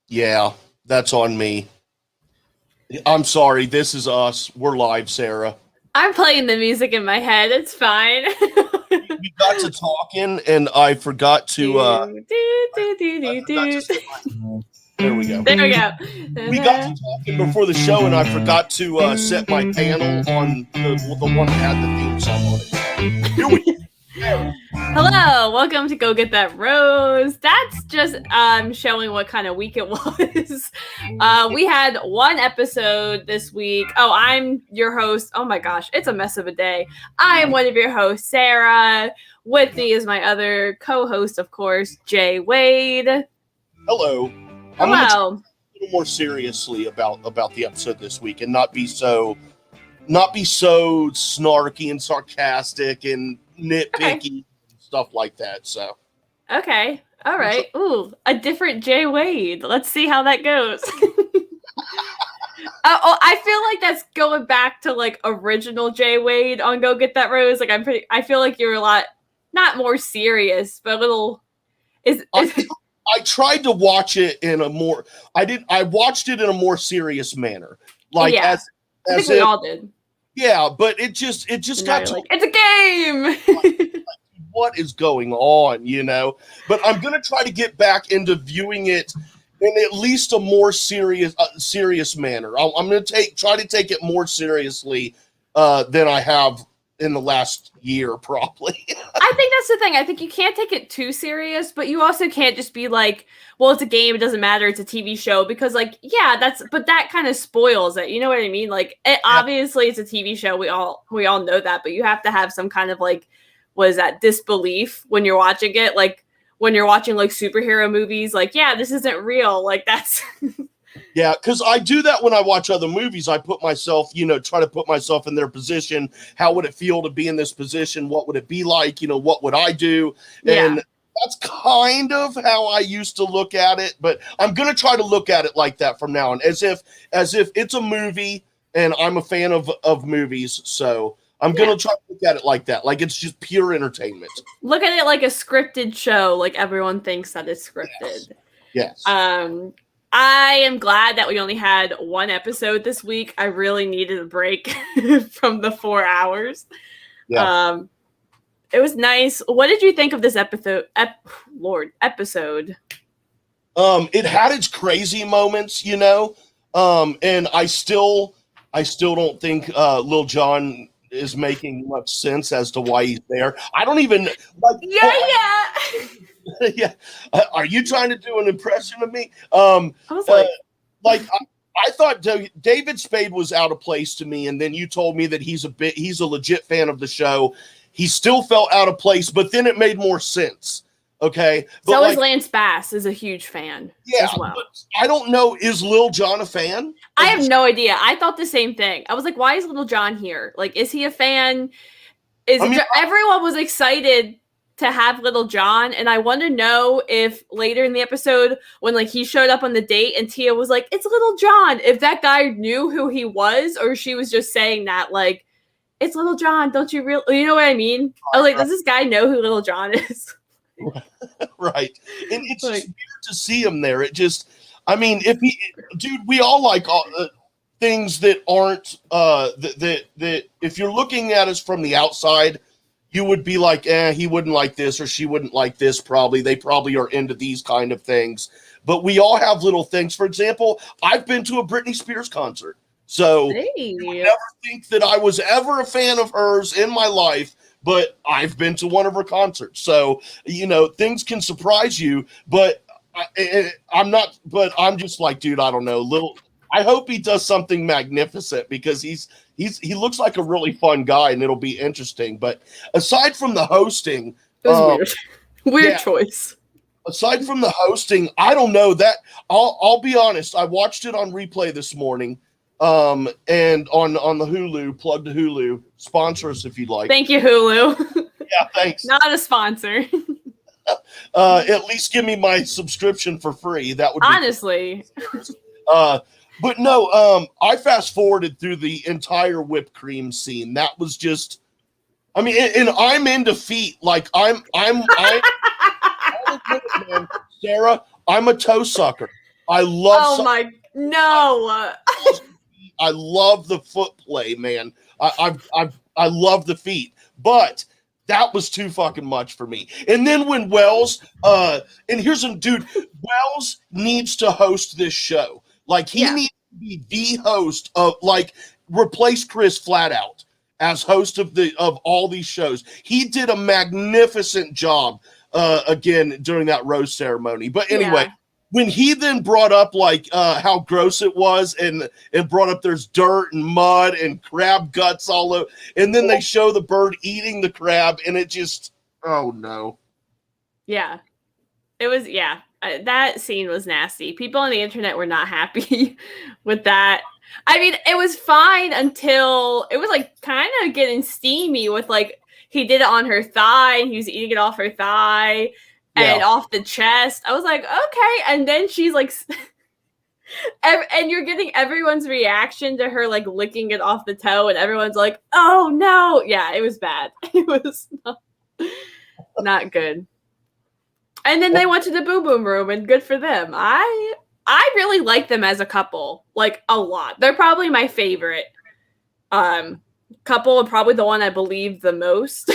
Yeah, that's on me. I'm sorry. This is us. We're live, Sarah. I'm playing the music in my head. It's fine. We got to talking, and I forgot to. do, do, do, I do, forgot to do. set my. There we go. There we go. We got to talking before the show, and I forgot to set my panel on the one that had the theme song on it. Here we go. Hello, welcome to Go Get That Rose. That's just showing what kind of week it was. We had one episode this week. Oh, I'm your host. Oh my gosh, it's a mess of a day. I am one of your hosts, Sarah. With me is my other co-host, of course, Jay Wade. Hello. I'm going to Hello. talk a little more seriously about the episode this week, and not be so snarky and sarcastic and nitpicky stuff like that. So Okay. All right. Ooh, a different Jay Wade. Let's see how that goes. I feel like that's going back to like original Jay Wade on Go Get That Rose. Like I feel like you're a lot not more serious, but a little I tried to watch it in a more I watched it in a more serious manner. Like yeah. I think we all did. Yeah, but it just got to like, it's a game. What is going on, But I'm gonna try to get back into viewing it in at least a more serious manner. I'm gonna try to take it more seriously than I have in the last year, probably. I think that's the thing. I think you can't take it too serious, but you also can't just be like, well, it's a game, it doesn't matter, it's a TV show, because like, yeah, but that kind of spoils it. You know what I mean? Like, obviously it's a TV show. We all know that, but you have to have some kind of like, what is that, disbelief when you're watching it? Like when you're watching like superhero movies, like, yeah, this isn't real. Like that's Yeah, because I do that when I watch other movies. I put myself, try to put myself in their position. How would it feel to be in this position? What would it be like? What would I do? And that's kind of how I used to look at it. But I'm going to try to look at it like that from now on, as if it's a movie and I'm a fan of movies. So I'm going to try to look at it like that. Like it's just pure entertainment. Look at it like a scripted show. Like everyone thinks that it's scripted. Yes. I am glad that we only had one episode this week. I really needed a break from the 4 hours. Yeah. It was nice. What did you think of this episode? Episode. It had its crazy moments, and I still don't think Lil Jon is making much sense as to why he's there. I don't even like. Yeah. Are you trying to do an impression of me? I was I thought David Spade was out of place to me, and then you told me that he's a legit fan of the show. He still felt out of place, but then it made more sense. Okay. So is Lance Bass is a huge fan as well. But I don't know. Is Lil Jon a fan? I have no idea. I thought the same thing. I was like, why is Lil Jon here? Like, is he a fan? Everyone was excited to have Little John, and I want to know if later in the episode when like he showed up on the date and Tia was like, it's Little John, if that guy knew who he was, or she was just saying that like, it's Little John, don't you you know what I mean? I was like, does this guy know who Little John is? Right. And it's just weird to see him there. It just, I mean, we all like things that aren't that if you're looking at us from the outside, you would be like, he wouldn't like this, or she wouldn't like this. Probably they probably are into these kind of things. But we all have little things. For example, I've been to a Britney Spears concert, so you would never think that I was ever a fan of hers in my life. But I've been to one of her concerts, so things can surprise you. But I'm not. But I'm just like, dude, I don't know. I hope he does something magnificent, because he looks like a really fun guy, and it'll be interesting. But aside from the hosting, it was weird choice. Aside from the hosting, I don't know that. I'll be honest. I watched it on replay this morning, and on the Hulu. Plug to Hulu. Sponsor us if you'd like. Thank you, Hulu. Yeah, thanks. Not a sponsor. At least give me my subscription for free. That would be honestly. But no, I fast forwarded through the entire whipped cream scene. That was just, I mean, and I'm in defeat. Like I'm Sarah, I'm a toe sucker. I love. Oh my no! I love the foot play, man. I love the feet, but that was too fucking much for me. And then when Wells, and here's a dude, Wells needs to host this show. Like he needs to be the host of, like, replace Chris flat out as host of all these shows. He did a magnificent job again during that rose ceremony. But anyway, when he then brought up like how gross it was and brought up there's dirt and mud and crab guts all over, and then they show the bird eating the crab, and it just, oh no. Yeah. It was, that scene was nasty. People on the internet were not happy with that. I mean, it was fine until it was like kind of getting steamy with like, he did it on her thigh and he was eating it off her thigh and off the chest. I was like, okay. And then she's like, and you're getting everyone's reaction to her like licking it off the toe, and everyone's like, oh no. Yeah, it was bad. It was not good. And then they went to the boom boom room, and good for them. I really like them as a couple, like a lot. They're probably my favorite couple, and probably the one I believe the most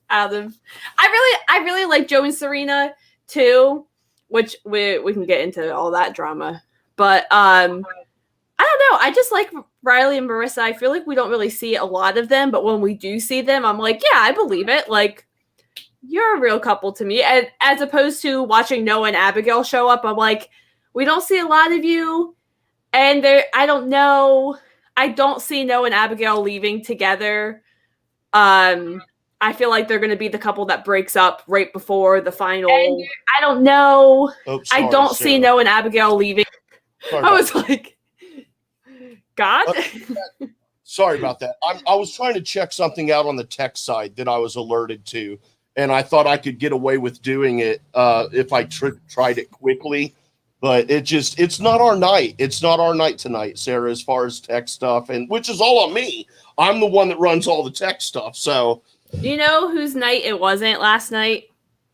out of. I really like Joe and Serena too, which we can get into all that drama. But I don't know. I just like Riley and Marissa. I feel like we don't really see a lot of them, but when we do see them, I'm like, yeah, I believe it. Like, you're a real couple to me. And as opposed to watching Noah and Abigail show up, I'm like, we don't see a lot of you. And I don't know. I don't see Noah and Abigail leaving together. I feel like they're going to be the couple that breaks up right before the final. And I don't know. Oh, sorry, I don't see Noah and Abigail leaving. I was like, God. Sorry about that. I was trying to check something out on the tech side that I was alerted to, and I thought I could get away with doing it if I tried it quickly. But it's not our night. It's not our night tonight, Sarah, as far as tech stuff, and which is all on me. I'm the one that runs all the tech stuff. So, you know whose night it wasn't last night?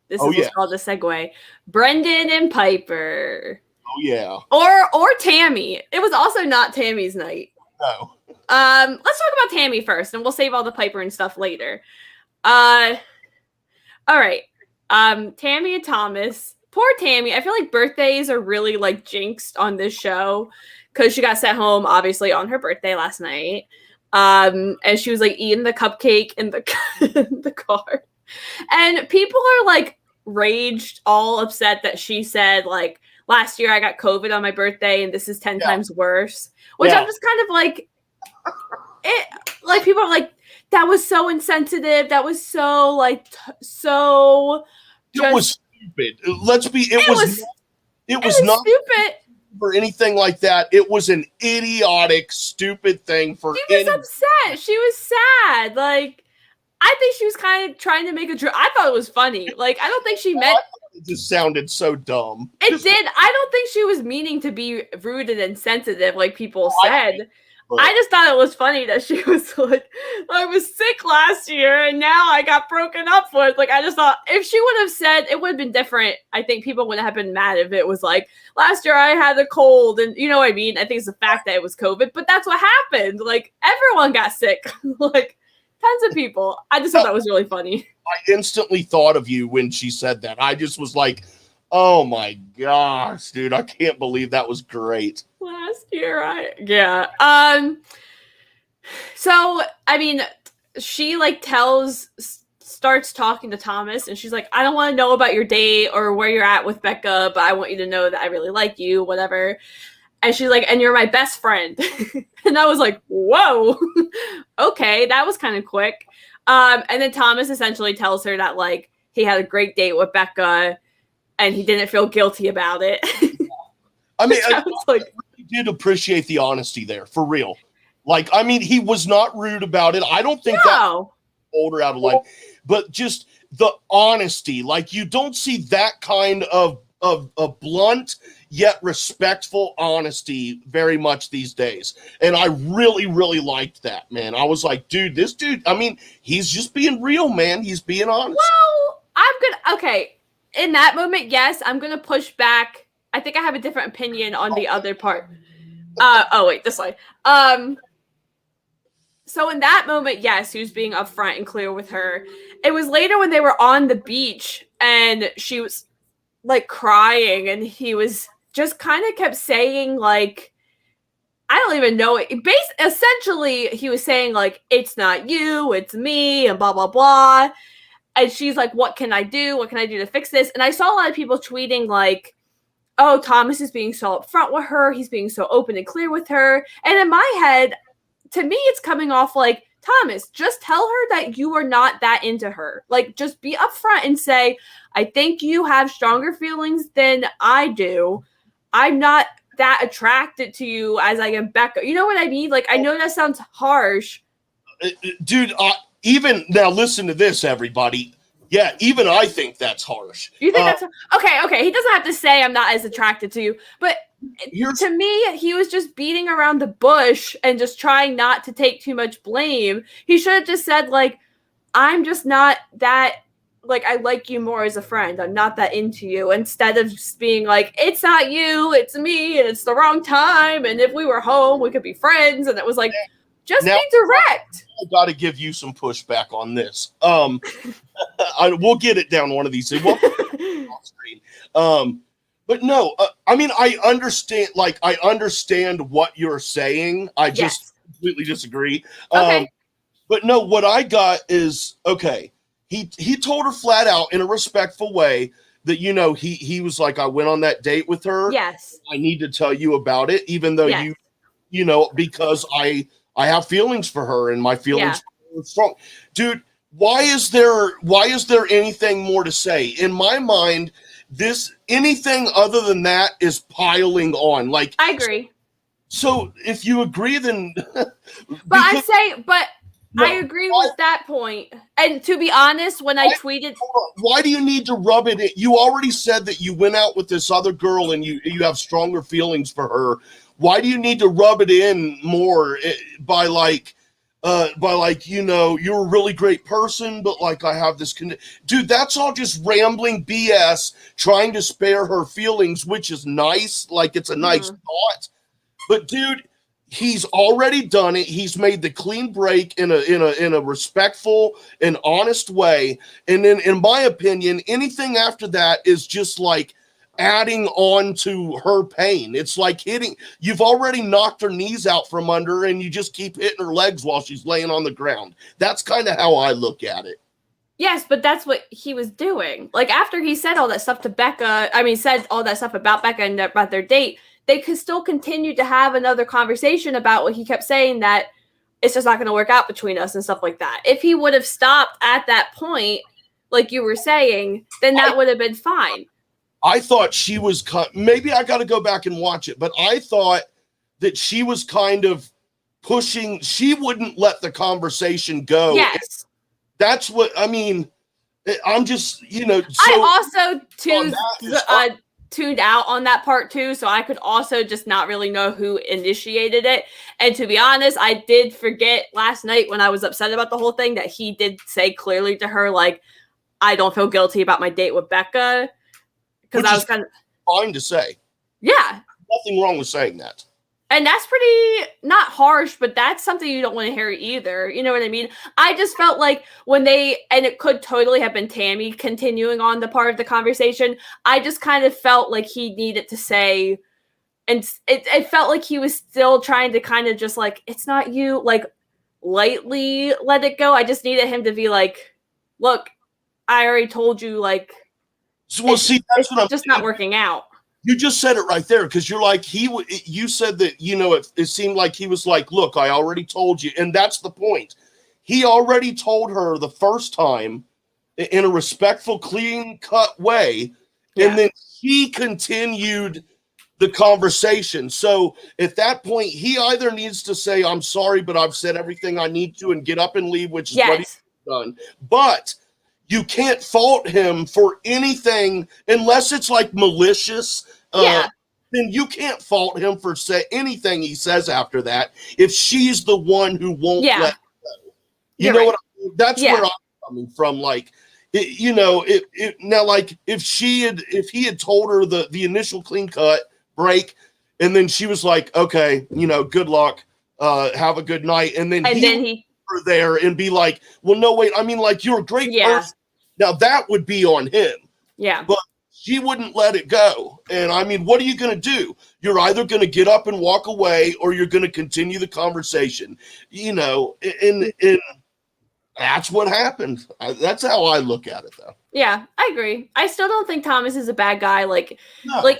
This is what's called a segue. Brendan and Piper. Oh yeah. Or Tammy. It was also not Tammy's night. No. Let's talk about Tammy first, and we'll save all the Piper and stuff later. All right. Tammy and Thomas. Poor Tammy. I feel like birthdays are really like jinxed on this show because she got sent home obviously on her birthday last night. And she was like eating the cupcake in the car. And people are like raged, all upset that she said like, last year I got COVID on my birthday and this is 10 times worse. Which I'm just kind of like, people are like, that was so insensitive. That was so like, so. It was stupid. It was not stupid for anything like that. It was an idiotic, stupid thing for. She was upset. She was sad. Like, I think she was kind of trying to make a joke. I thought it was funny. Like, I don't think she meant. It just sounded so dumb. It did. I don't think she was meaning to be rude and insensitive, like people said. I just thought it was funny that she was like, I was sick last year and now I got broken up with. Like, I just thought if she would have said, it would have been different. I think people wouldn't have been mad if it was like, last year I had a cold, and you know what I mean? I think it's the fact that it was COVID, but that's what happened. Like, everyone got sick. Like, tons of people. I just thought that was really funny. I instantly thought of you when she said that. I just was like, oh my gosh, dude, I can't believe that was great. Last year, so, I mean, she like starts talking to Thomas, and she's like, I don't want to know about your date or where you're at with Becca, but I want you to know that I really like you, whatever. And she's like, and you're my best friend. And I was like, whoa, okay, that was kind of quick. And then Thomas essentially tells her that like he had a great date with Becca and he didn't feel guilty about it. I mean, I really did appreciate the honesty there, for real. Like, I mean, he was not rude about it. I don't think that older out of line, but just the honesty. Like, you don't see that kind of blunt yet respectful honesty very much these days. And I really, really liked that, man. I was like, dude, this dude, I mean, he's just being real, man. He's being honest. Well, in that moment, yes, I'm going to push back. I think I have a different opinion on the other part. Oh wait, this way. So in that moment, yes, he was being upfront and clear with her. It was later when they were on the beach and she was like crying and he was just kind of kept saying like, I don't even know it. Essentially, he was saying like, it's not you, it's me, and blah blah blah. And she's like, what can I do? What can I do to fix this? And I saw a lot of people tweeting like, oh, Thomas is being so upfront with her. He's being so open and clear with her. And in my head, to me, it's coming off like, Thomas, just tell her that you are not that into her. Like, just be upfront and say, I think you have stronger feelings than I do. I'm not that attracted to you as I am Becca. You know what I mean? Like, I know that sounds harsh. Dude, even now, listen to this, everybody. Yeah, even I think that's harsh. You think that's okay? He doesn't have to say I'm not as attracted to you, but to me, he was just beating around the bush and just trying not to take too much blame. He should have just said like, I'm just not that. Like, I like you more as a friend. I'm not that into you. Instead of just being like, it's not you, it's me, and it's the wrong time. And if we were home, we could be friends. And it was like, just be direct. I got to give you some pushback on this. We'll get it down one of these. We'll off screen. But no, I mean, I understand. Like, I understand what you're saying. I just completely disagree. Okay. But no, what I got is okay. He told her flat out in a respectful way that, you know, he was like, I went on that date with her. Yes. I need to tell you about it, even though you know, because I have feelings for her and my feelings are strong. Dude, why is there anything more to say? In my mind, anything other than that is piling on. Like, I agree. So if you agree, then I agree with that point. And to be honest, when I tweeted, why do you need to rub it in? You already said that you went out with this other girl and you have stronger feelings for her. Why do you need to rub it in more by like, you know, you're a really great person, but like I have this dude, that's all just rambling BS trying to spare her feelings, which is nice. Like, it's a nice thought, but dude, he's already done it. He's made the clean break in a respectful and honest way. And then, in my opinion, anything after that is just like adding on to her pain. It's like you've already knocked her knees out from under her and you just keep hitting her legs while she's laying on the ground. That's kind of how I look at it. Yes, but that's what he was doing. Like, after he said all that stuff to Becca, said all that stuff about Becca and about their date, they could still continue to have another conversation about what he kept saying, that it's just not going to work out between us and stuff like that. If he would have stopped at that point, like you were saying, then that would have been fine. I thought she was maybe I got to go back and watch it, but I thought that she was kind of pushing. She wouldn't let the conversation go. Yes. That's what I mean. I'm just, you know. So I also tuned out on that part too, so I could also just not really know who initiated it. And to be honest, I did forget last night when I was upset about the whole thing that he did say clearly to her, like, I don't feel guilty about my date with Becca. Because I was kind of fine to say. Yeah. Nothing wrong with saying that. And that's pretty not harsh, but that's something you don't want to hear either. You know what I mean? I just felt like and it could totally have been Tammy continuing on the part of the conversation. I just kind of felt like he needed to say, and it felt like he was still trying to kind of just like, it's not you, like lightly let it go. I just needed him to be like, look, I already told you, like, that's what I'm just not working out. You just said it right there, because you're like, you said that, you know, it seemed like he was like, look, I already told you. And that's the point. He already told her the first time in a respectful, clean cut way. Yeah. And then he continued the conversation. So at that point, he either needs to say, I'm sorry, but I've said everything I need to, and get up and leave, which is what he's done. But you can't fault him for anything unless it's like malicious. Then you can't fault him for anything he says after that if she's the one who won't let go. You know what I mean? That's where I'm coming from. Like, now, like if he had told her the initial clean cut break, and then she was like, okay, good luck, have a good night, and then he her there and be like, well, no, wait, I mean, like, you're a great person. Now that would be on him. Yeah. But she wouldn't let it go. And I mean, what are you going to do? You're either going to get up and walk away, or you're going to continue the conversation, and that's what happened. That's how I look at it, though. Yeah, I agree. I still don't think Thomas is a bad guy. Like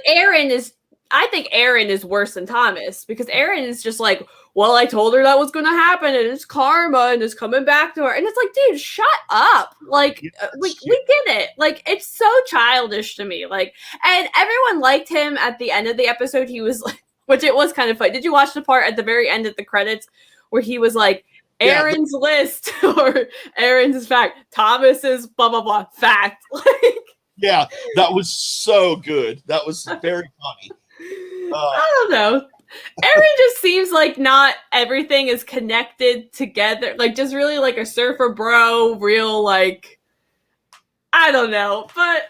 Aaron is, I think Aaron is worse than Thomas, because Aaron is just like, well, I told her that was going to happen, and it's karma, and it's coming back to her. And it's like, dude, shut up. Like, we get it. Like, it's so childish to me. Like, and everyone liked him at the end of the episode. He was like, which it was kind of funny. Did you watch the part at the very end of the credits where he was like, Aaron's list, or Aaron's fact, Thomas's blah, blah, blah, fact. Yeah, that was so good. That was very funny. I don't know. Aaron just seems like not everything is connected together. Like, just really like a surfer bro, real, like, I don't know. But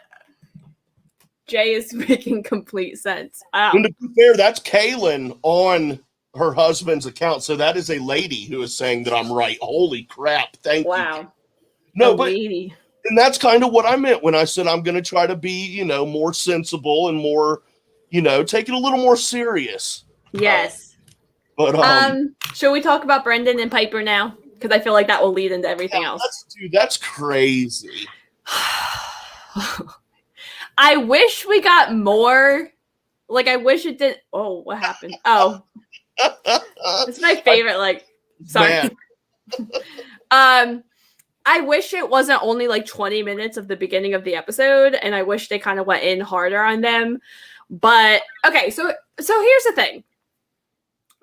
Jay is making complete sense. And to be fair, that's Kaylin on her husband's account. So that is a lady who is saying that I'm right. Holy crap. Thank you. Wow. No, but lady. And that's kind of what I meant when I said I'm going to try to be, more sensible and more, take it a little more serious. Yes. Should we talk about Brendan and Piper now? Because I feel like that will lead into everything else. That's crazy. I wish we got more. Like, I wish it did. Oh, what happened? Oh. It's my favorite, like, sorry. I wish it wasn't only like 20 minutes of the beginning of the episode, and I wish they kind of went in harder on them. But okay, so here's the thing.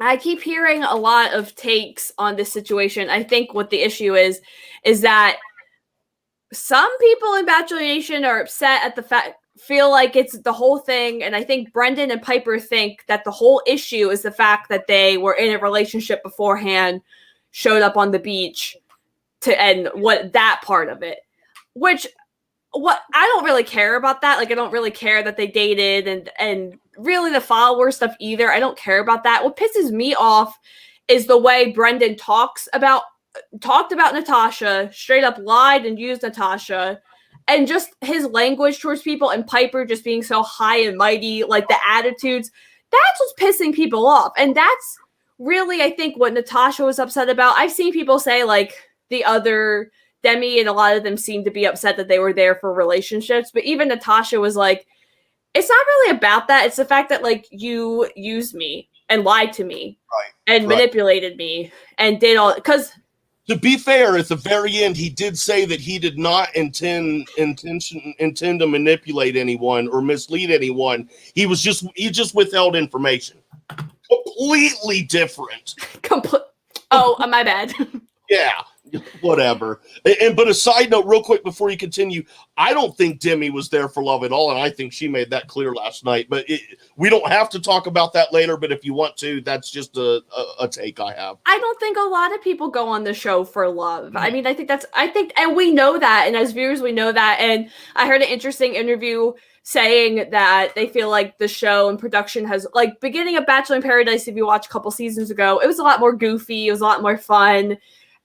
I keep hearing a lot of takes on this situation. I think what the issue is that some people in Bachelor Nation are upset at the fact, feel like it's the whole thing, and I think Brendan and Piper think that the whole issue is the fact that they were in a relationship beforehand, showed up on the beach, and what that part of it. Which, what I don't really care about that. Like, I don't really care that they dated, and really the follower stuff either. I don't care about that. What pisses me off is the way Brendan talked about Natasha, straight up lied and used Natasha, and just his language towards people, and Piper just being so high and mighty, like the attitudes. That's what's pissing people off. And that's really, I think, what Natasha was upset about. I've seen people say, like, the other Demi and a lot of them seem to be upset that they were there for relationships. But even Natasha was like, it's not really about that. It's the fact that, like, you used me and lied to me and manipulated me and did all, because to be fair, at the very end, he did say that he did not intend to manipulate anyone or mislead anyone. He just withheld information. Completely different. My bad. Yeah, whatever. But a side note, real quick before you continue, I don't think Demi was there for love at all, and I think she made that clear last night. But we don't have to talk about that later. But if you want to, that's just a take I have. I don't think a lot of people go on the show for love. I mean, I think, and we know that, and as viewers, we know that. And I heard an interesting interview saying that they feel like the show and production has, like, beginning of Bachelor in Paradise, if you watch a couple seasons ago, it was a lot more goofy. It was a lot more fun.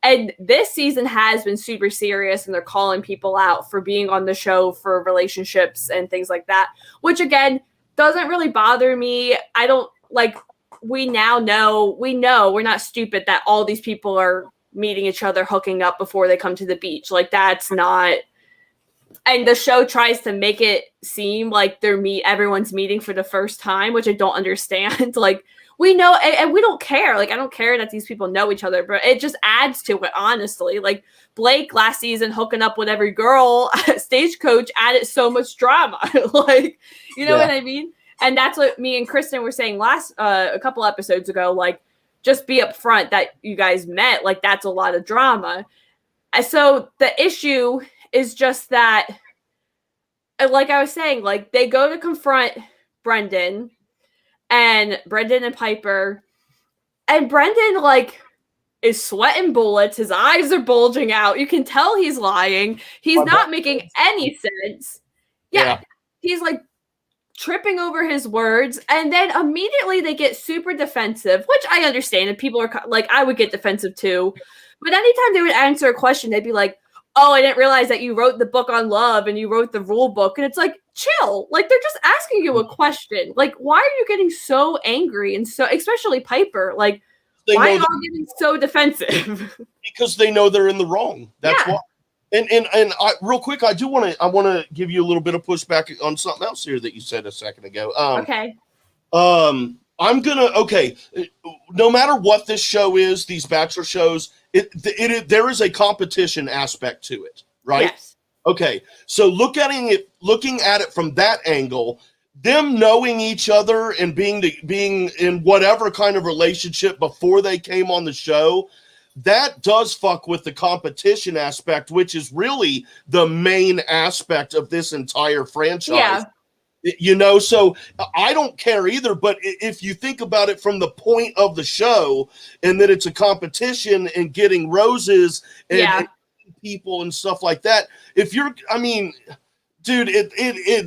And this season has been super serious, and they're calling people out for being on the show for relationships and things like that, which, again, doesn't really bother me. I don't, like, we know we're not stupid that all these people are meeting each other, hooking up before they come to the beach. Like, that's not, and the show tries to make it seem like everyone's meeting for the first time, which I don't understand. Like, we know, and we don't care. Like, I don't care that these people know each other, but it just adds to it, honestly. Like, Blake last season hooking up with every girl, Stagecoach added so much drama. Like, you know what I mean? And that's what me and Kristen were saying a couple episodes ago. Like, just be upfront that you guys met. Like, that's a lot of drama. And so the issue is just that, like I was saying, like, they go to confront Brendan and Piper, and Brendan, like, is sweating bullets. His eyes are bulging out. You can tell he's lying. He's not making any sense. Yeah. He's like tripping over his words, and then immediately they get super defensive, which I understand, and people are like, I would get defensive too. But anytime they would answer a question, they'd be like, oh, I didn't realize that you wrote the book on love and you wrote the rule book. And it's like, chill. Like, they're just asking you a question. Like, why are you getting so angry? And so, especially Piper, like, why are you all getting so defensive? Because they know they're in the wrong. That's why. And I, real quick, I want to give you a little bit of pushback on something else here that you said a second ago. Okay. I'm gonna no matter what this show is, these Bachelor shows, there is a competition aspect to it, right? Yes. Okay, so looking at it from that angle, them knowing each other and being in whatever kind of relationship before they came on the show, that does fuck with the competition aspect, which is really the main aspect of this entire franchise. Yeah. You know, so I don't care either, but if you think about it from the point of the show and that it's a competition and getting roses and people and stuff like that, dude,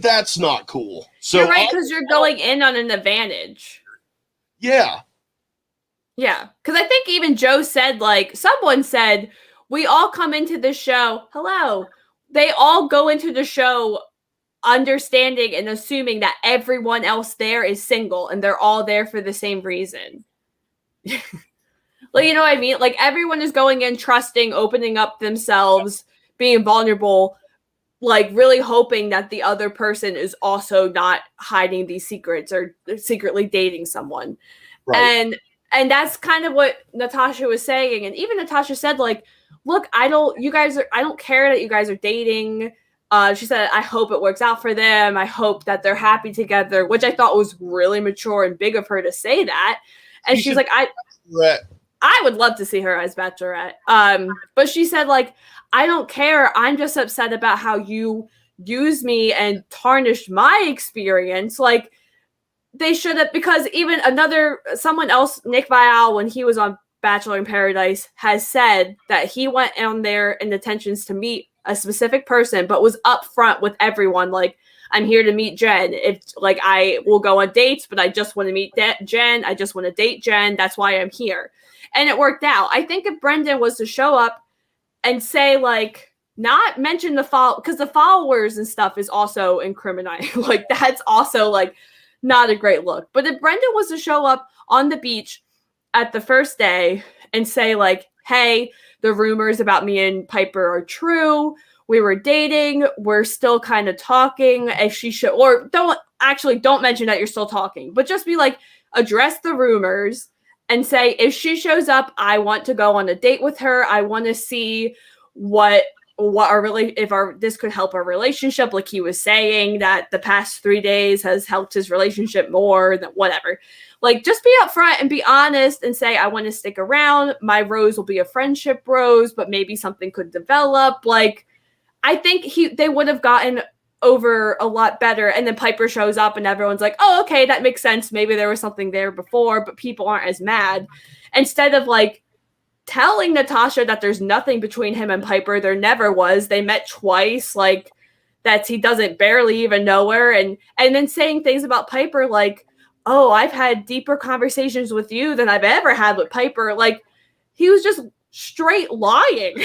that's not cool. So you're right, because you're going in on an advantage. Yeah. Yeah, because I think even Joe said, like, someone said, we all come into the show, hello. They all go into the show understanding and assuming that everyone else there is single and they're all there for the same reason. Like, you know what I mean? Like, everyone is going in trusting, opening up themselves, being vulnerable, like really hoping that the other person is also not hiding these secrets or secretly dating someone. Right. And that's kind of what Natasha was saying. And even Natasha said, like, look, I don't care that you guys are dating. She said, I hope it works out for them. I hope that they're happy together, which I thought was really mature and big of her to say that. And she's like, I would love to see her as Bachelorette. But she said, like, I don't care. I'm just upset about how you used me and tarnished my experience. Like, they should have, because even someone else, Nick Vial, when he was on Bachelor in Paradise, has said that he went on there in intentions to meet a specific person, but was upfront with everyone. Like, I'm here to meet Jen. If, like, I will go on dates, but I just want to meet Jen. I just want to date Jen. That's why I'm here. And it worked out. I think if Brendan was to show up and say, like, not mention because the followers and stuff is also incriminating. Like, that's also, like, not a great look. But if Brendan was to show up on the beach at the first day and say, like, hey, the rumors about me and Piper are true. We were dating. We're still kind of talking. If she should, or don't mention that you're still talking, but just be like, address the rumors and say, if she shows up, I want to go on a date with her. I want to see this could help our relationship. Like he was saying that the past 3 days has helped his relationship more than whatever. Like, just be upfront and be honest and say, I want to stick around. My rose will be a friendship rose, but maybe something could develop. Like, I think they would have gotten over a lot better. And then Piper shows up and everyone's like, oh, okay, that makes sense. Maybe there was something there before, but people aren't as mad. Instead of, like, telling Natasha that there's nothing between him and Piper. There never was. They met twice, like, that he doesn't barely even know her. And then saying things about Piper like, oh, I've had deeper conversations with you than I've ever had with Piper. Like, he was just straight lying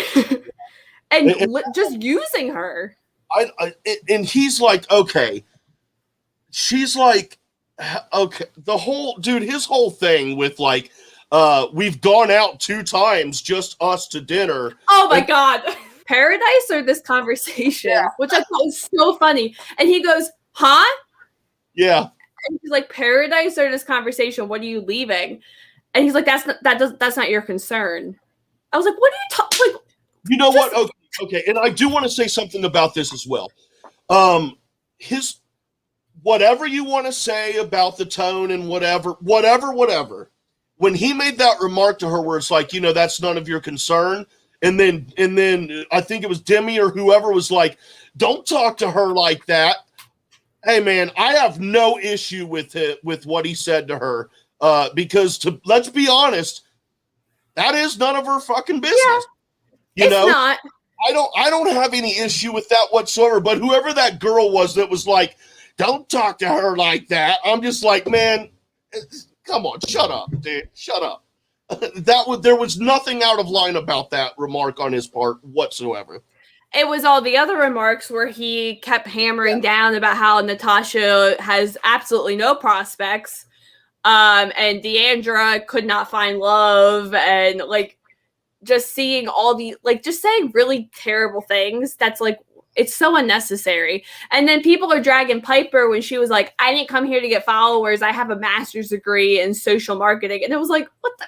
and just using her. And he's like, okay. She's like, okay. His whole thing with, like, we've gone out 2 times, just us to dinner. Oh my God. Paradise or this conversation, which I thought was so funny. And he goes, huh? Yeah. And he's like, paradise or this conversation? What are you leaving? And he's like, that's not your concern. I was like, what are you talking? Like, you know what? Okay. And I do want to say something about this as well. His whatever you want to say about the tone and whatever. When he made that remark to her, where it's like, that's none of your concern. And then I think it was Demi or whoever was like, don't talk to her like that. Hey man, I have no issue with what he said to her. Because let's be honest, That is none of her fucking business. Yeah, it's not. I don't have any issue with that whatsoever. But whoever that girl was that was like, don't talk to her like that. I'm just like, man, come on, shut up, dude. Shut up. There was nothing out of line about that remark on his part whatsoever. It was all the other remarks where he kept hammering down about how Natasha has absolutely no prospects, and Deandra could not find love, and like just seeing all the just saying really terrible things. That's like, it's so unnecessary. And then people are dragging Piper when she was like, I didn't come here to get followers. I have a master's degree in social marketing. And it was like, what the?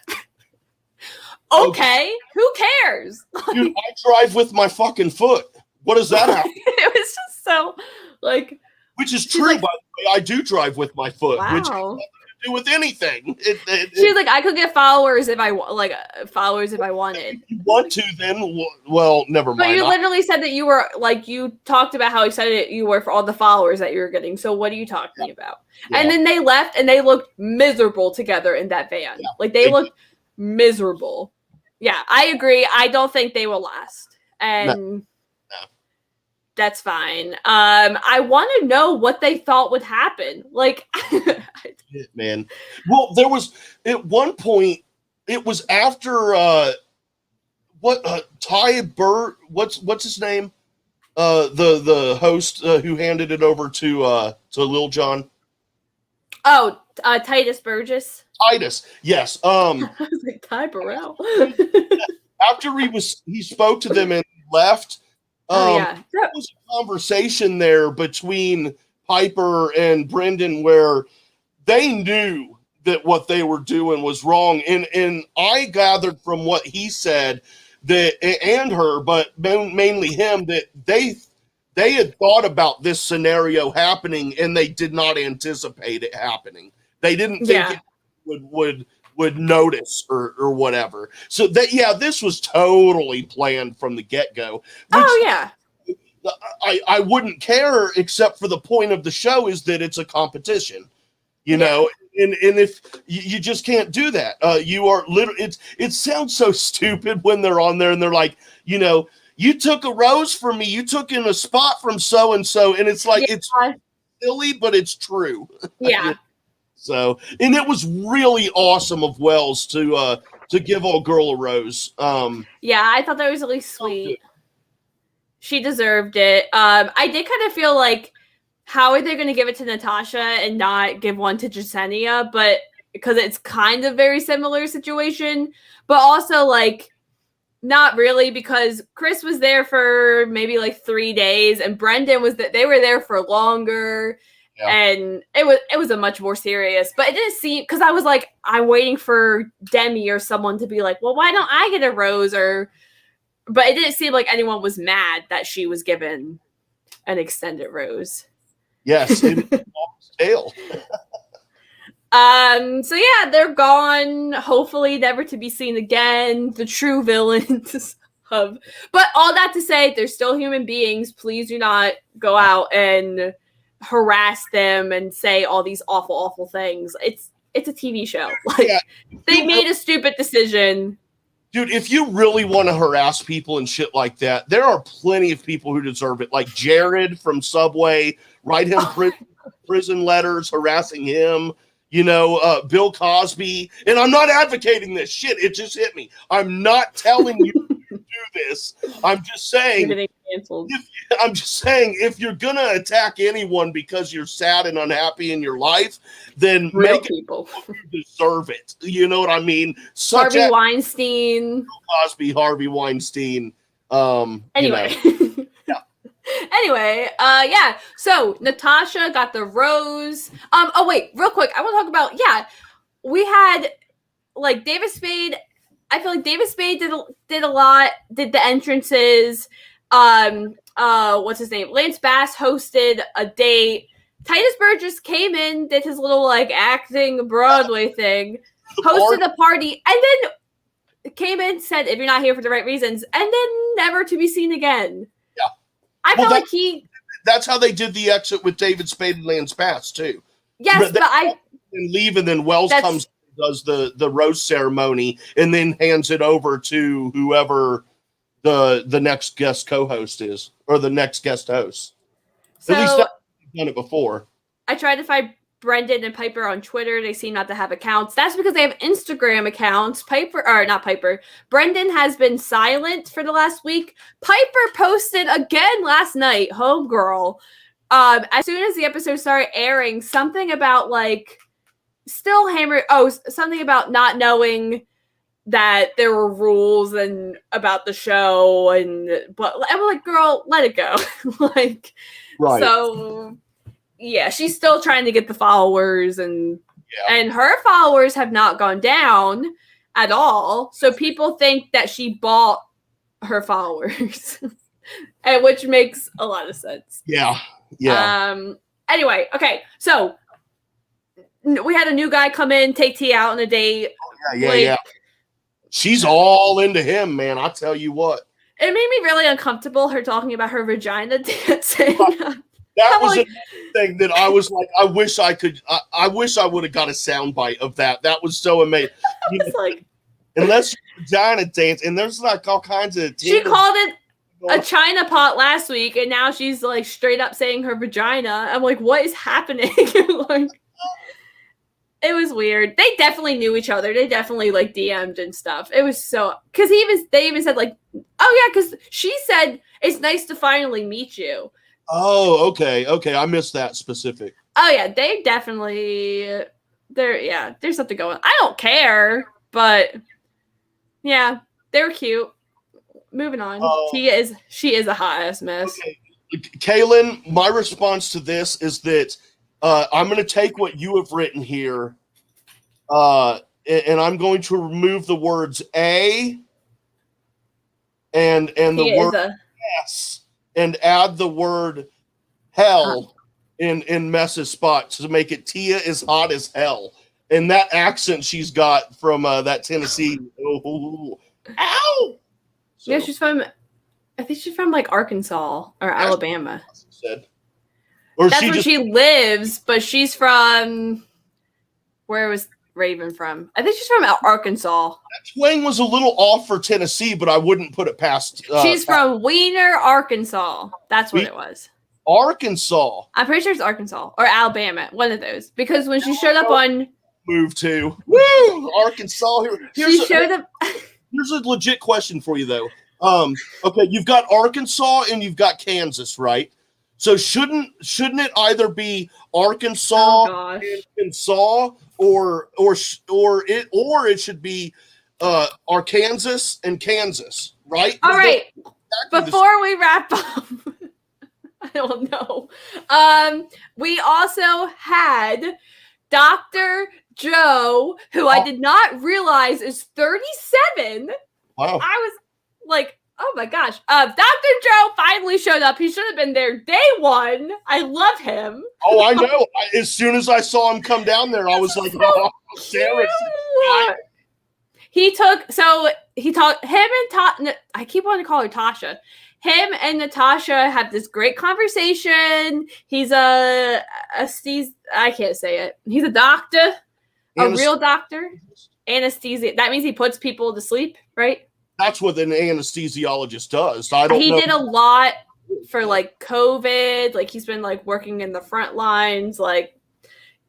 Okay, who cares? Dude, I drive with my fucking foot. What does that happen? It was just so like. Which is true, by the way. I do drive with my foot, which has nothing to do with anything. She's like, I could get followers if I wanted. If you want to, then well, never mind. But you literally said that you were like, you talked about how excited you were for all the followers that you were getting. So what are you talking about? Yeah. And then they left, and they looked miserable together in that van. Yeah. Like they looked miserable. Yeah, I agree. I don't think they will last, and that's fine. I want to know what they thought would happen. Like, man. Well, there was at one point. It was after Ty Burr. What's his name? The host who handed it over to Lil Jon. Oh, Titus Burgess. Titus, yes. I was like, Ty Burrell. After he spoke to them and left. There was a conversation there between Piper and Brendan where they knew that what they were doing was wrong, and I gathered from what he said that, and her, but mainly him, that they had thought about this scenario happening and they did not anticipate it happening. They didn't think it would notice or whatever. So this was totally planned from the get-go. I wouldn't care, except for the point of the show is that it's a competition, you know, and if you just can't do that, you are literally, it sounds so stupid when they're on there and they're like, you know, you took a rose from me, you took in a spot from so-and-so, and it's like, it's silly, but it's true. Yeah. So, and it was really awesome of Wells to give old girl a rose. I thought that was really sweet. She deserved it. I did kind of feel like, how are they going to give it to Natasha and not give one to Jasenia? But because it's kind of very similar situation, but also like not really, because Chris was there for maybe like 3 days and Brendan was they were there for longer. Yeah. And it was a much more serious, but it didn't seem, because I was like, I'm waiting for Demi or someone to be like, well, why don't I get a rose? But it didn't seem like anyone was mad that she was given an extended rose. Yes, it was tail. So yeah, they're gone. Hopefully, never to be seen again. The true villains of. But all that to say, they're still human beings. Please do not go out and harass them and say all these awful things. It's a TV show. Like they made a stupid decision. Dude, if you really want to harass people and shit like that, there are plenty of people who deserve it. Like Jared from Subway, write him prison letters harassing him. You know, Bill Cosby. And I'm not advocating this shit. It just hit me. I'm not telling you to do this. I'm just saying. If you're gonna attack anyone because you're sad and unhappy in your life, then make people you deserve it. You know what I mean? Harvey Weinstein, Cosby, Harvey Weinstein. Anyway. Anyway, so Natasha got the rose. Oh wait, real quick, I want to talk about we had like David Spade. I feel like David Spade did a lot, did the entrances. What's his name? Lance Bass hosted a date. Titus Burgess came in, did his little like acting Broadway thing, hosted a party, and then came in, said, if you're not here for the right reasons, and then never to be seen again. Yeah. I felt like that's how they did the exit with David Spade and Lance Bass too. Yes, but and leave, and then Wells comes does the rose ceremony and then hands it over to whoever the next guest co-host is, or the next guest host. So, at least that's done it before. I tried to find Brendan and Piper on Twitter. They seem not to have accounts. That's because they have Instagram accounts. Brendan has been silent for the last week. Piper posted again last night, homegirl. As soon as the episode started airing, something about like still hammered. Oh, something about not knowing that there were rules and about the show, but I'm like, girl, let it go. Like, right. So yeah, she's still trying to get the followers, and her followers have not gone down at all. So people think that she bought her followers, and which makes a lot of sense. Yeah. Anyway, okay, so we had a new guy come in, take Tia out on a date. Yeah. She's all into him, man. I tell you what. It made me really uncomfortable, her talking about her vagina dancing. That was like, a thing that I was like, I wish I would have got a soundbite of that. That was so amazing. Like, unless you're vagina dance, and there's like all kinds of. She called it a China pot last week, and now she's like straight up saying her vagina. I'm like, what is happening? Like, it was weird. They definitely knew each other. They definitely like DM'd and stuff. It was so, because they even said like, oh yeah, because she said it's nice to finally meet you. Oh, okay. I missed that specific. Oh yeah, they definitely there's something going on. I don't care, but yeah, they're cute. Moving on. She is a hot ass mess. Okay. Kaylin, my response to this is that I'm going to take what you have written here, and I'm going to remove the words a and the word yes, and add the word hell in Mess's spot to make it Tia is hot as hell. And that accent she's got from that Tennessee. Oh, ow! So, yeah, I think she's from like Arkansas or Alabama. Said. Or that's where she lives, but she's from, where was Raven from? I think she's from Arkansas. That twang was a little off for Tennessee, but I wouldn't put it past. She's from Wiener, Arkansas. That's what it was. Arkansas. I'm pretty sure it's Arkansas or Alabama, one of those. Because when she showed up on Move to woo Arkansas. Here's a legit question for you though. Okay, you've got Arkansas and you've got Kansas, right? So shouldn't it either be Arkansas and Arkansas or it should be Arkansas and Kansas, right? All right. Exactly. Before we wrap up, I don't know. We also had Dr. Joe, who I did not realize is 37. Wow. I was like, oh my gosh. Dr. Joe finally showed up. He should have been there day one. I love him. Oh, I know. As soon as I saw him come down there, I was like, oh, Sarah. He taught him and I keep wanting to call her Tasha. Him and Natasha have this great conversation. He's I can't say it. He's a doctor, a real doctor. Anesthesia. That means he puts people to sleep, right? That's what an anesthesiologist does. I don't know. He did a lot for like COVID. Like he's been like working in the front lines. Like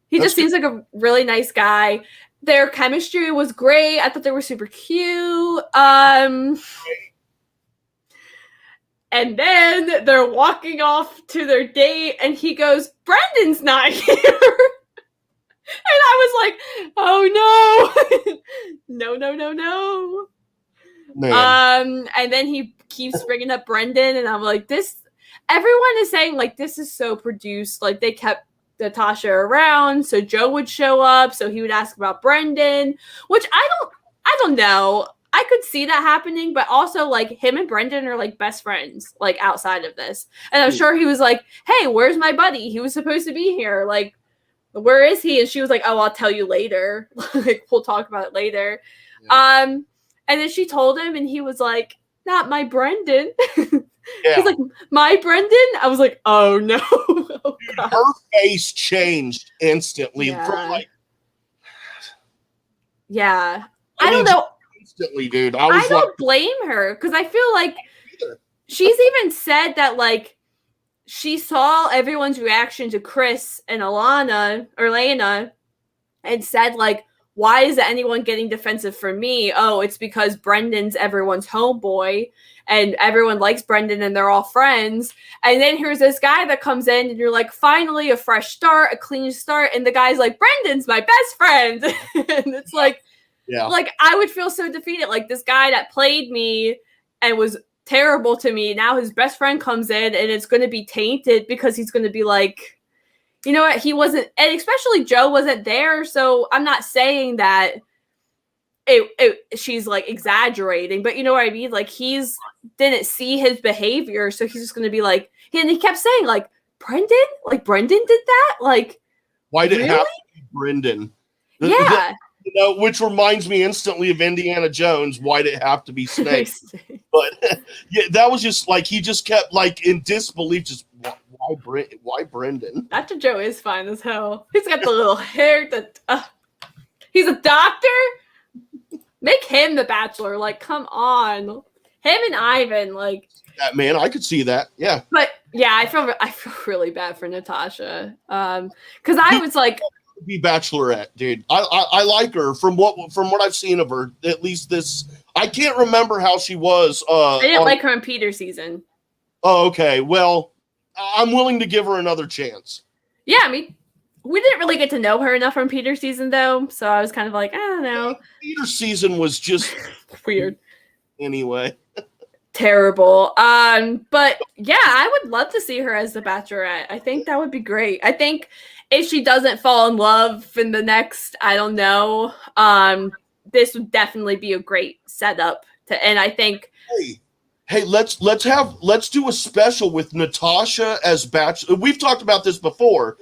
he just seems like a really nice guy. Their chemistry was great. I thought they were super cute. And then they're walking off to their date, and he goes, "Brendan's not here." And I was like, "Oh no, no." Man. And then he keeps bringing up Brendan, and I'm like, everyone is saying like this is so produced. Like they kept Natasha around so Joe would show up, so he would ask about Brendan, which I don't know. I could see that happening, but also like him and Brendan are like best friends, like outside of this. And I'm sure he was like, "Hey, where's my buddy? He was supposed to be here. Like, where is he?" And she was like, "Oh, I'll tell you later. Like, we'll talk about it later." Yeah. And then she told him, and he was like, "Not my Brendan." Yeah. He's like, "My Brendan?" I was like, "Oh no." Oh, dude, her face changed instantly from like Yeah. I don't know. Instantly, dude. I don't blame her because I feel like she's even said that, like, she saw everyone's reaction to Chris and Lena, and said, like, why is anyone getting defensive for me? Oh, it's because Brendan's everyone's homeboy and everyone likes Brendan and they're all friends. And then here's this guy that comes in and you're like, finally, a fresh start, a clean start. And the guy's like, Brendan's my best friend. And it's like, like, I would feel so defeated. Like, this guy that played me and was terrible to me, now his best friend comes in and it's going to be tainted because he's going to be like, you know what, he wasn't, and especially Joe wasn't there, so I'm not saying that she's like exaggerating, but you know what I mean? Like, he's didn't see his behavior, so he's just going to be like, and he kept saying, like, Brendan? Like, Brendan did that? Like, why did it have to be Brendan? Yeah. You know, which reminds me instantly of Indiana Jones. Why did it have to be Snake? But yeah, that was just like, he just kept like in disbelief, just why Brendan? Dr. Joe is fine as hell. He's got the little hair that he's a doctor. Make him the Bachelor. Like, come on, him and Ivan. Like that, man. I could see that. Yeah. But yeah, I feel really bad for Natasha. Because I was like, be Bachelorette, dude. I like her from what I've seen of her. At least this, I can't remember how she was. I didn't like her in Peter's season. Oh, okay. Well, I'm willing to give her another chance. Yeah, I mean, we didn't really get to know her enough from Peter's season, though. So I was kind of like, I don't know. Peter's season was just weird. Anyway. Terrible. But yeah, I would love to see her as the Bachelorette. I think that would be great. I think if she doesn't fall in love in the next, I don't know, this would definitely be a great setup and I think Hey, let's do a special with Natasha as Bachelor. We've talked about this before,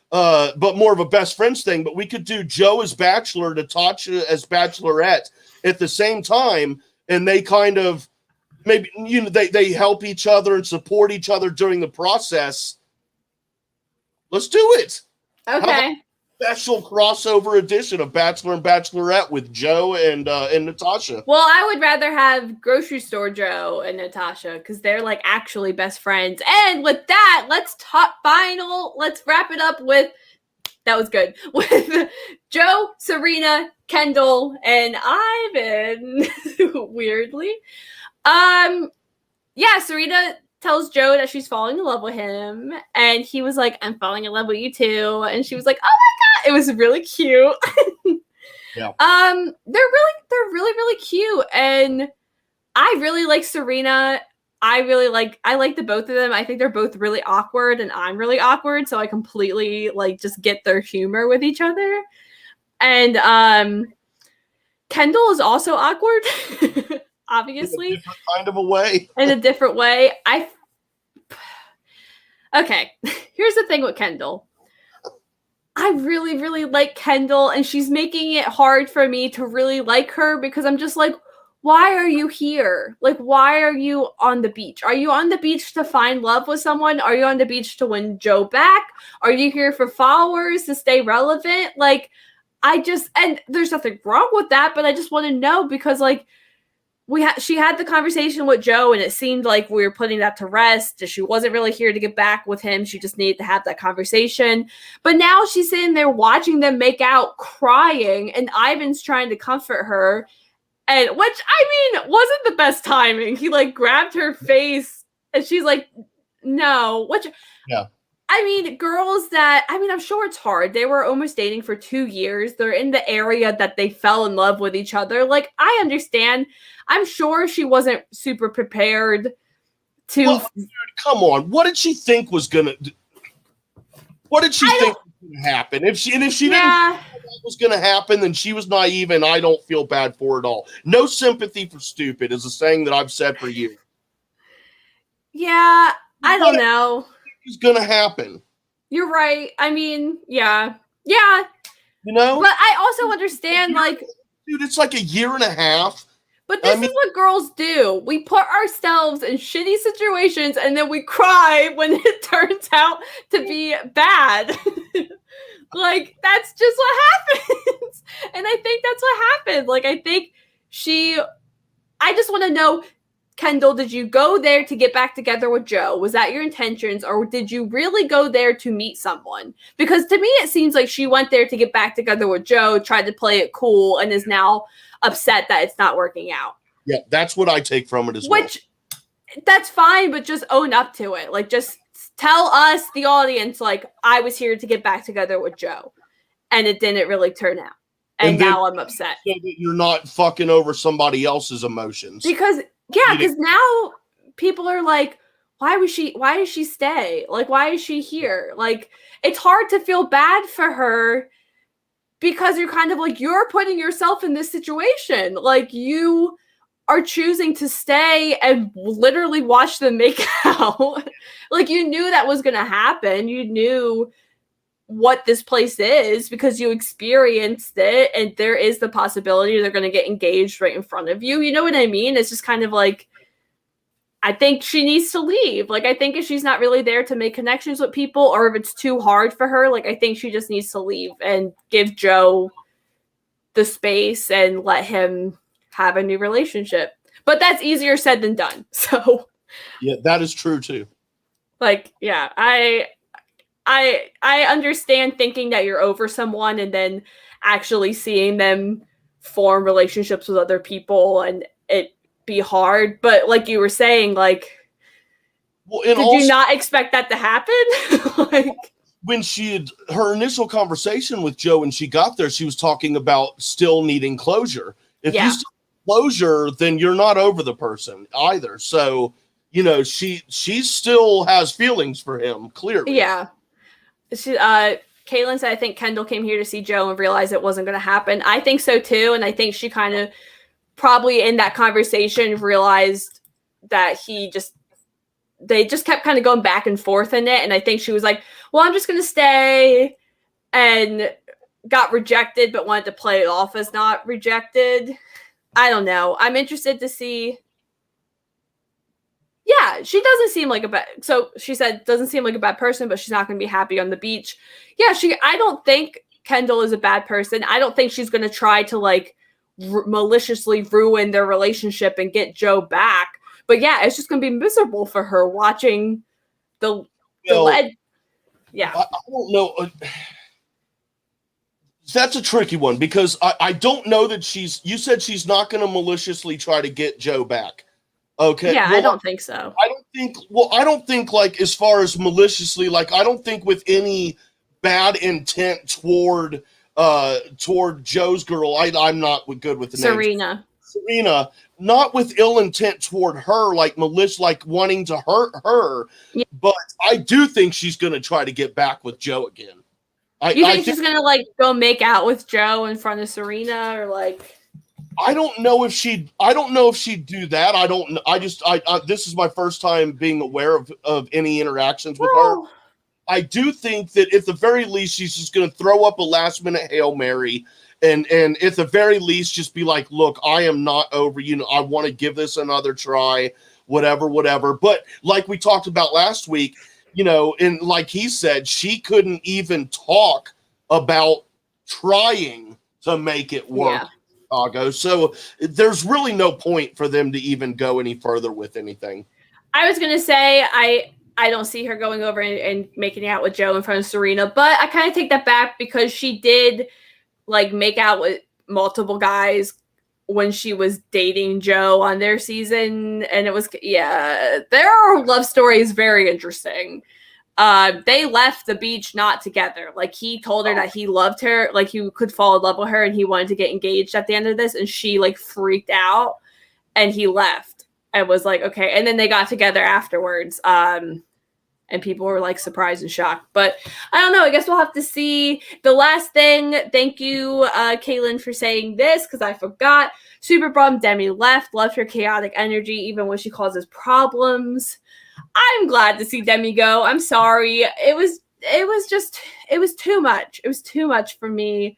but more of a best friends thing. But we could do Joe as Bachelor, Natasha as Bachelorette at the same time, and they kind of maybe they help each other and support each other during the process. Let's do it. Okay. Special crossover edition of Bachelor and Bachelorette with Joe and Natasha. Well, I would rather have Grocery Store Joe and Natasha because they're like actually best friends. And with that, let's wrap it up with, that was good, with Joe, Serena, Kendall, and Ivan. Weirdly. Yeah, Serena tells Joe that she's falling in love with him, and he was like, I'm falling in love with you too. And she was like, oh my god, it was really cute. Yeah. They're really cute, and I really like Serena. I like the both of them. I think they're both really awkward, and I'm really awkward, so I completely like just get their humor with each other. And Kendall is also awkward. Obviously, in a different kind of a way. In a different way. Okay, here's the thing with Kendall. I really like Kendall, and she's making it hard for me to really like her because I'm just like, why are you here? Like, why are you on the beach? Are you on the beach to find love with someone? Are you on the beach to win Joe back? Are you here for followers to stay relevant? Like, and there's nothing wrong with that, but I just want to know because, like, she had the conversation with Joe, and it seemed like we were putting that to rest. She wasn't really here to get back with him. She just needed to have that conversation. But now she's sitting there watching them make out, crying, and Ivan's trying to comfort her. And which, I mean, wasn't the best timing. He like grabbed her face, and she's like, no. Yeah. I mean, girls that, I mean, I'm sure it's hard. They were almost dating for 2 years. They're in the area that they fell in love with each other. Like, I understand. I'm sure she wasn't super prepared to. Well, dude, come on. What did she think was going to happen? If she didn't know what was going to happen, then she was naive, and I don't feel bad for it at all. No sympathy for stupid is a saying that I've said for years. Yeah, I don't know. Is going to happen. You're right. I mean, yeah. You know? But I also understand, like, dude, it's like a year and a half. But this is what girls do. We put ourselves in shitty situations and then we cry when it turns out to be bad. Like, that's just what happens. And I think that's what happened. Like, I just want to know, Kendall, did you go there to get back together with Joe? Was that your intentions? Or did you really go there to meet someone? Because to me, it seems like she went there to get back together with Joe, tried to play it cool, and is now upset that it's not working out. Yeah, that's what I take from it as well. Which, that's fine, but just own up to it. Like, just tell us, the audience, like, I was here to get back together with Joe, and it didn't really turn out. And now I'm upset. So that you're not fucking over somebody else's emotions. Because now people are like, why does she stay? Like, why is she here? Like, it's hard to feel bad for her because you're kind of like, you're putting yourself in this situation. Like, you are choosing to stay and literally watch them make out. Like, you knew that was going to happen. You knew what this place is because you experienced it, and there is the possibility they're going to get engaged right in front of you. You know what I mean? It's just kind of like, I think she needs to leave. Like, I think if she's not really there to make connections with people, or if it's too hard for her, like, I think she just needs to leave and give Joe the space and let him have a new relationship. But that's easier said than done. So yeah, that is true too. Like, yeah, I understand thinking that you're over someone and then actually seeing them form relationships with other people and it be hard. But like you were saying, like, did you not expect that to happen? Like, when she had her initial conversation with Joe and she got there, she was talking about still needing closure. If you still need closure, then you're not over the person either. So, you know, she still has feelings for him, clearly. Yeah. Caitlin said, I think Kendall came here to see Joe and realized it wasn't going to happen. I think so too. And I think she kind of probably in that conversation realized that they just kept kind of going back and forth in it. And I think she was like, well, I'm just going to stay, and got rejected, but wanted to play it off as not rejected. I don't know. I'm interested to see. Yeah, she doesn't seem like so she said, doesn't seem like a bad person, but she's not going to be happy on the beach. Yeah, I don't think Kendall is a bad person. I don't think she's going to try to like maliciously ruin their relationship and get Joe back. But yeah, it's just going to be miserable for her watching the lead. Yeah. I don't know. That's a tricky one because I don't know that you said she's not going to maliciously try to get Joe back. Okay. Yeah, well, I don't think so. I don't think like as far as maliciously, like I don't think with any bad intent toward Joe's girl. I'm not good with the name. Serena, not with ill intent toward her, like malicious, like wanting to hurt her. Yeah. But I do think she's going to try to get back with Joe again. You think she's going to like go make out with Joe in front of Serena, or like? I don't know if she'd do that. This is my first time being aware of any interactions with her. I do think that at the very least, she's just going to throw up a last minute Hail Mary and at the very least just be like, look, I am not over, I want to give this another try, whatever. But like we talked about last week, and like he said, she couldn't even talk about trying to make it work. Yeah. Chicago. So there's really no point for them to even go any further with anything. I was going to say, I don't see her going over and making out with Joe in front of Serena, but I kind of take that back because she did like make out with multiple guys when she was dating Joe on their season. And it was, their love story is very interesting. They left the beach not together. Like, he told her that he loved her, like he could fall in love with her and he wanted to get engaged at the end of this. And she like freaked out and he left and was like, okay. And then they got together afterwards. And people were like surprised and shocked, but I don't know. I guess we'll have to see. The last thing, thank you, Caitlin, for saying this, because I forgot. Super bummed Demi left. Loved her chaotic energy, even when she causes problems. I'm glad to see Demi go. I'm sorry. It was too much. It was too much for me.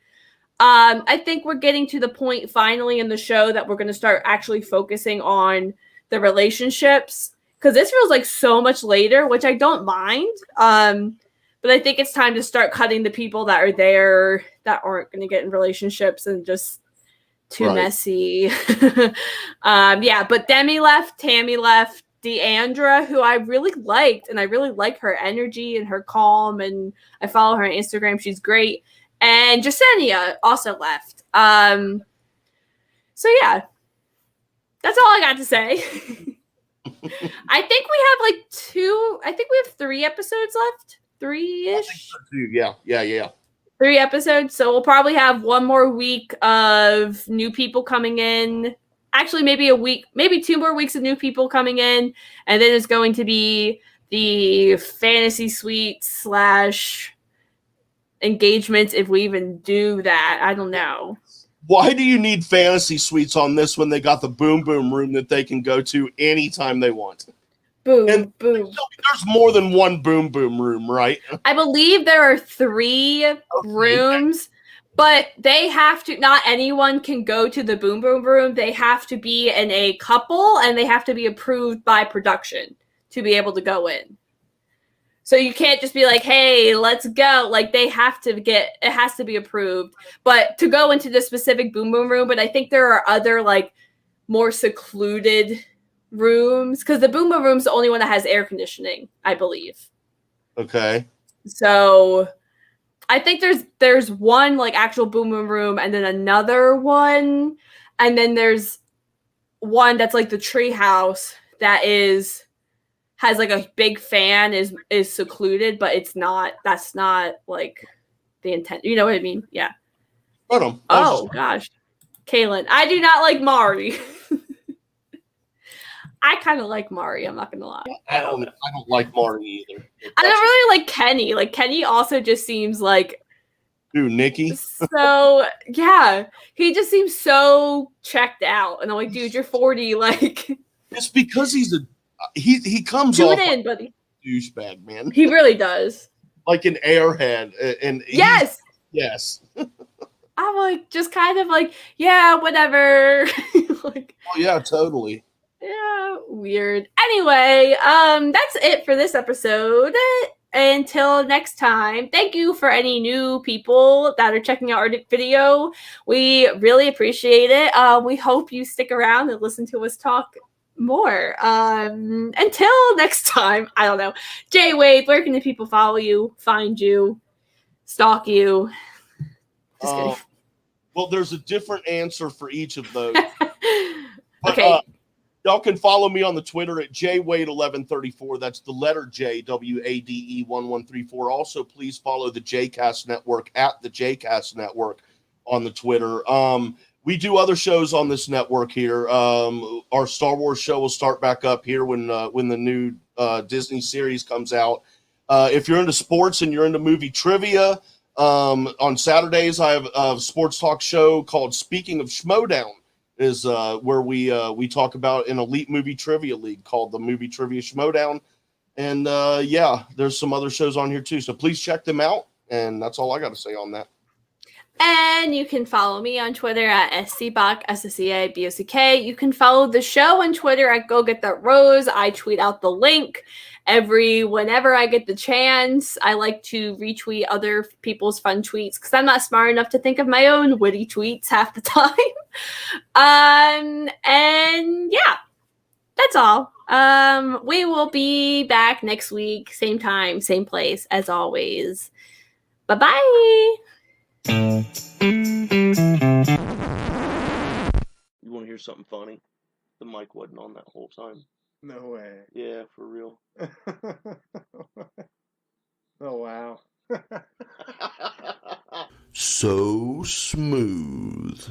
I think we're getting to the point finally in the show that we're going to start actually focusing on the relationships, because this feels like so much later, which I don't mind. But I think it's time to start cutting the people that are there that aren't going to get in relationships and just too messy. Yeah, but Demi left, Tammy left, Deandra, who I really liked, and I really like her energy and her calm, and I follow her on Instagram. She's great. And Jasenia also left. So yeah, that's all I got to say. I think we have 3 episodes left. 3-ish. So too. Yeah. 3 episodes. So we'll probably have 1 more week of new people coming in. Actually, maybe a week, maybe 2 more weeks of new people coming in. And then it's going to be the fantasy suite / engagements, if we even do that. I don't know. Why do you need fantasy suites on this when they got the boom boom room that they can go to anytime they want? Boom. There's more than one boom boom room, right? I believe there are 3 rooms, but they have to, not anyone can go to the boom boom room. They have to be in a couple, and they have to be approved by production to be able to go in. So you can't just be like, hey, let's go. Like, they have to it has to be approved. But to go into the specific boom boom room, but I think there are other, like, more secluded rooms, because the boom boom room's the only one that has air conditioning, I believe. Okay. So I think there's one, like, actual boom boom room, and then another one, and then there's one that's like the tree house that has like a big fan, is secluded, but that's not like the intent. You know what I mean? Yeah. Oh gosh. Kaylin. I do not like Mari. I kind of like Mari, I'm not gonna lie. I don't like Mari either. I don't really like Kenny. Like, Kenny also just seems like, dude, Nikki. So yeah. He just seems so checked out. And I'm like, dude, you're 40, like. It's because he comes Tune off in, like buddy. A douchebag, man. He really does. Like an airhead. And yes. I'm like, just kind of like, yeah, whatever. Like, oh yeah, totally. Yeah, weird. Anyway, that's it for this episode. Until next time, thank you for any new people that are checking out our video. We really appreciate it. We hope you stick around and listen to us talk more. Until next time, I don't know. Jay Wade, where can the people follow you, find you, stalk you? Just kidding. Well, there's a different answer for each of those. Okay. Y'all can follow me on the Twitter at jwade1134. That's the letter J, WADE1134. Also, please follow the JCast Network at the JCast Network on the Twitter. We do other shows on this network here. Our Star Wars show will start back up here when the new Disney series comes out. If you're into sports and you're into movie trivia, on Saturdays I have a sports talk show called Speaking of Schmodown. Is where we talk about an elite movie trivia league called the Movie Trivia Schmodown. And yeah, there's some other shows on here too. So please check them out. And that's all I got to say on that. And you can follow me on Twitter at SCBock, SCABOCK. You can follow the show on Twitter at Go Get That Rose. I tweet out the link whenever I get the chance. I like to retweet other people's fun tweets because I'm not smart enough to think of my own witty tweets half the time. And yeah, that's all. We will be back next week, same time, same place as always. Bye-bye. You want to hear something funny? The mic wasn't on that whole time. No way. Yeah, for real. Oh, wow. So smooth.